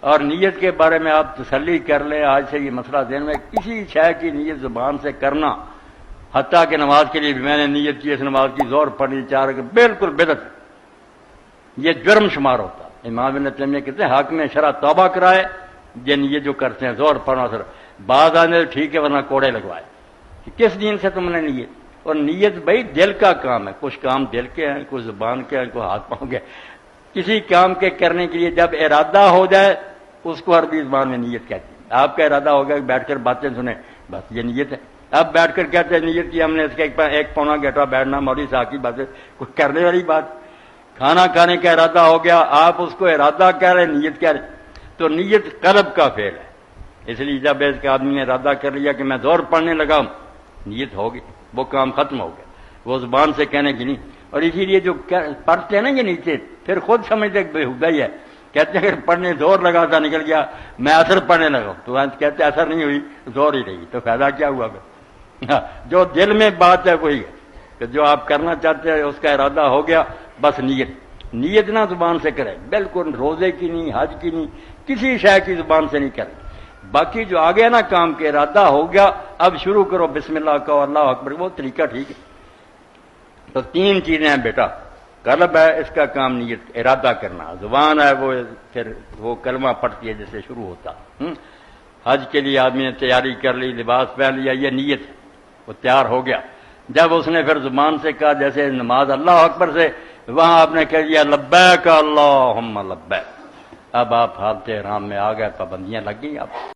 اور نیت کے بارے میں آپ تسلی کر لیں، آج سے یہ مسئلہ ذہن میں، کسی شے کی نیت زبان سے کرنا، حتیٰ کہ نماز کے لیے بھی میں نے نیت کی، اس نماز کی زور پڑھی 4 رکعت، بالکل بدعت، یہ جرم شمار ہوتا۔ امام ابن تیمیہ کہتے ہیں حاکم شرع توبہ کرائے، یہ نیت جو کرتے ہیں زور پڑھنا سر، بعض آنے ٹھیک ہے ورنہ کوڑے لگوائے کہ کس دین سے تم نے نیت؟ اور نیت بھائی دل کا کام ہے، کچھ کام دل کے ہیں، کچھ زبان کے ہیں، کچھ ہاتھ پاؤں کے۔ کسی کام کے کرنے کے لیے جب ارادہ ہو جائے اس کو عربی زبان میں نیت کہتی ہے۔ آپ کا ارادہ ہو گیا کہ بیٹھ کر باتیں سنیں، بس یہ نیت ہے۔ اب بیٹھ کر کہتے ہیں نیت کی ہم نے، اس کا 1-1.25 بیٹھنا، مولوی صاحب کی باتیں، کوئی کرنے والی بات۔ کھانا کھانے کا ارادہ ہو گیا، آپ اس کو ارادہ کہہ رہے، نیت کہہ رہے، تو نیت قلب کا فعل ہے۔ اس لیے جب اس کے آدمی نے ارادہ کر لیا کہ میں زور پڑھنے لگا ہوں، نیت ہوگی، وہ کام ختم ہو گیا، وہ زبان سے کہنے کی نہیں۔ اور اسی لیے جو پڑھتے ہیں نا یہ نیچے، پھر خود سمجھتے کہ بےہودہ ہی ہے، کہتے ہیں اگر پڑھنے زور لگا تھا نکل گیا، میں اثر پڑھنے لگا تو کہتے اثر نہیں ہوئی، زور ہی رہی، تو فائدہ کیا ہوا پھر؟ جو دل میں بات ہے وہی ہے کہ جو آپ کرنا چاہتے ہیں اس کا ارادہ ہو گیا، بس نیت نہ زبان سے کرے، بالکل روزے کی نہیں، حج کی نہیں، کسی شے کی زبان سے نہیں کرے۔ باقی جو آگے نا کام کے ارادہ ہو گیا، اب شروع کرو بسم اللہ کہو، اللہ اکبر، وہ طریقہ ٹھیک ہے۔ تو 3 چیزیں ہیں بیٹا، قلب ہے اس کا کام نیت ارادہ کرنا، زبان ہے وہ پھر وہ کلمہ پڑھتی ہے جس سے شروع ہوتا۔ حج کے لیے آدمی نے تیاری کر لی، لباس پہن لیا، یہ نیت ہے، وہ تیار ہو گیا۔ جب اس نے پھر زبان سے کہا، جیسے نماز اللہ اکبر سے، وہاں آپ نے کہہ دیا لبیک اللہم لبیک، اب آپ حالت احرام میں آ گئے، پابندیاں لگ گئی آپ۔